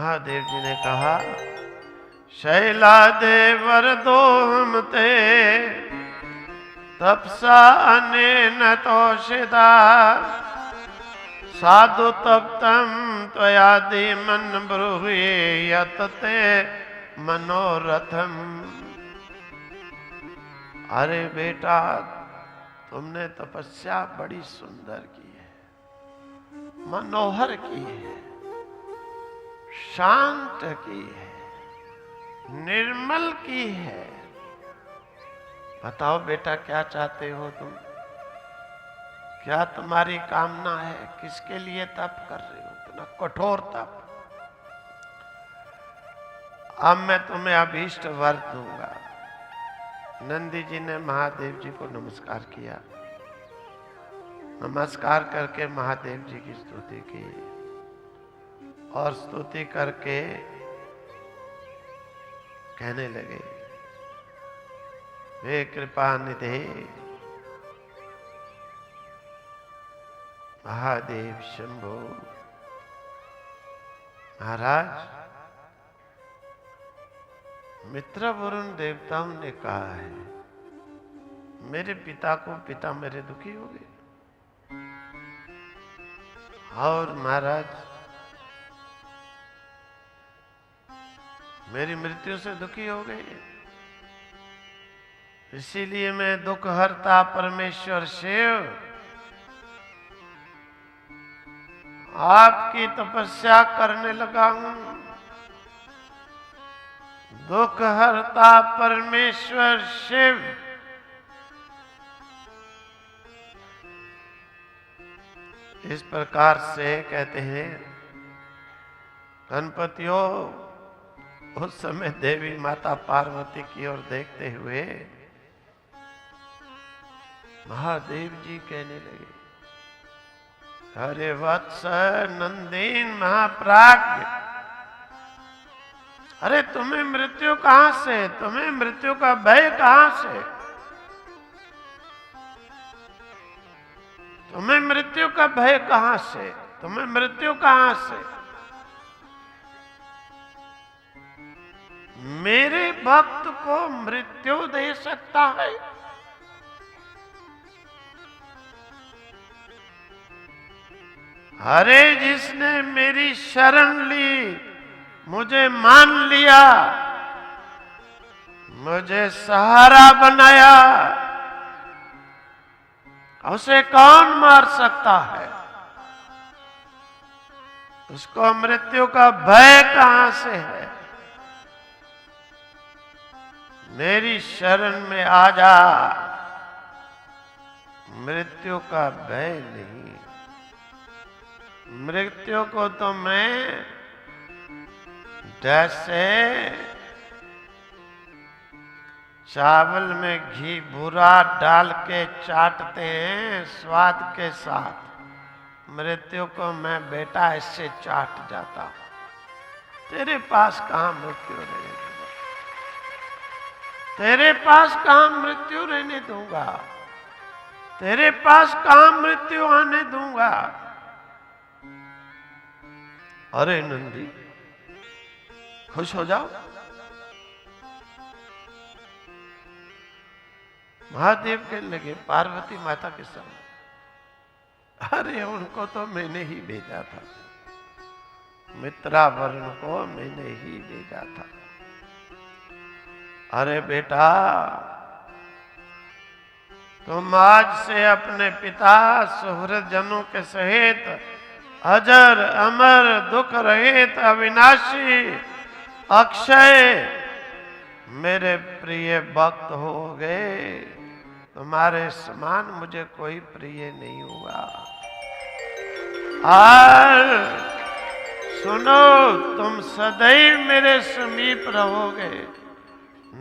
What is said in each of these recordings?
महादेव जी ने कहा, शैला दे वर दो हम ते तपसा अने न तोषिदा साधु तप्तम त्वयादि मन ब्रूहि यतते मनोरथम। अरे बेटा, तुमने तपस्या बड़ी सुंदर की है, मनोहर की है, शांत की है, निर्मल की है। बताओ बेटा, क्या चाहते हो तुम? क्या तुम्हारी कामना है? किसके लिए तप कर रहे हो? इतना कठोर तप। अब मैं तुम्हें अभीष्ट वर दूंगा। नंदी जी ने महादेव जी को नमस्कार किया। नमस्कार करके महादेव जी की स्तुति की और स्तुति करके कहने लगे, हे कृपा निधे महादेव शंभो। महाराज, मित्र वरुण देवताओं ने कहा है, मेरे पिता को पिता मेरे दुखी हो गए। और महाराज, मेरी मृत्यु से दुखी हो गए, इसीलिए मैं दुख हरता परमेश्वर शिव आपकी तपस्या करने लगा हूं। दुख हरता परमेश्वर शिव। इस प्रकार से कहते हैं गणपतियों, उस समय देवी माता पार्वती की ओर देखते हुए महादेव जी कहने लगे, अरे वत्स नंदीन महाप्राज्ञ, अरे तुम्हें मृत्यु कहां से? तुम्हें मृत्यु का भय कहां से? तुम्हें मृत्यु का भय कहां से? तुम्हें मृत्यु कहां से? मेरे भक्त को मृत्यु दे सकता है? अरे जिसने मेरी शरण ली, मुझे मान लिया, मुझे सहारा बनाया, उसे कौन मार सकता है? उसको मृत्यु का भय कहां से है? मेरी शरण में आ जा, मृत्यु का भय नहीं। मृत्यु को तो मैं जैसे चावल में घी बुरा डाल के चाटते हैं स्वाद के साथ, मृत्यु को मैं बेटा इससे चाट जाता हूं। तेरे पास कहां मृत्यु रहने दूंगा? तेरे पास कहां मृत्यु रहने दूंगा? तेरे पास कहां मृत्यु आने दूंगा? अरे नंदी, खुश हो जाओ। महादेव कहने लगे, पार्वती माता के सामने, अरे उनको तो मैंने ही भेजा था, मित्रा वरुण को मैंने ही भेजा था। अरे बेटा, तुम आज से अपने पिता सुहृद जनों के सहित अजर अमर दुख रहित अविनाशी अक्षय मेरे प्रिय भक्त हो गए। तुम्हारे समान मुझे कोई प्रिय नहीं हुआ। और सुनो, तुम सदैव मेरे समीप रहोगे।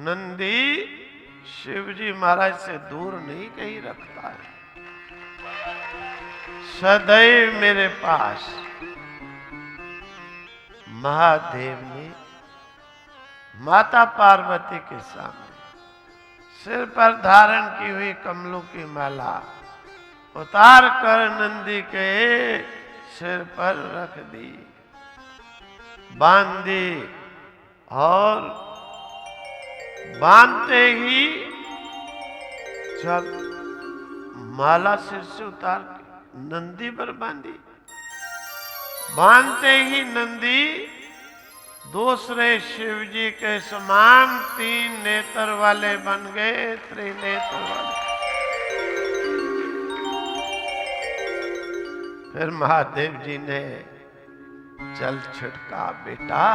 नंदी शिवजी महाराज से दूर नहीं कहीं रखता है, सदैव मेरे पास। महादेव ने माता पार्वती के सामने सिर पर धारण की हुई कमलों की माला उतार कर नंदी के सिर पर रख दी। बांधी और बांधते ही जब माला सिर से उतार के नंदी पर बांधी, बांधते ही नंदी दूसरे शिव जी के समान 3 नेत्र वाले बन गए, त्रिनेत्र वाले। फिर महादेव जी ने जल छिड़का, बेटा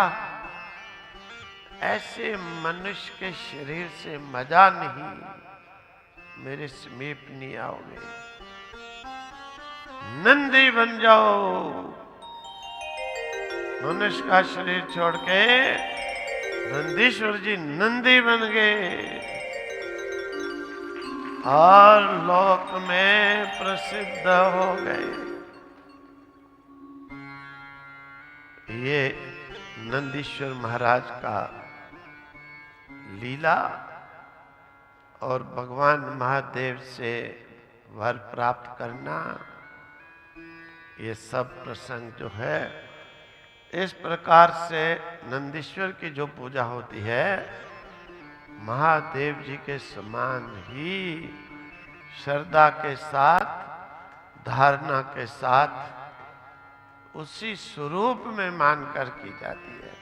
ऐसे मनुष्य के शरीर से मजा नहीं, मेरे समीप नहीं आओगे, नंदी बन जाओ। मनुष्य का शरीर छोड़ के नंदीश्वर जी नंदी बन गए और लोक में प्रसिद्ध हो गए। ये नंदीश्वर महाराज का लीला और भगवान महादेव से वर प्राप्त करना, ये सब प्रसंग जो है, इस प्रकार से नंदीश्वर की जो पूजा होती है, महादेव जी के समान ही श्रद्धा के साथ, धारणा के साथ, उसी स्वरूप में मानकर की जाती है।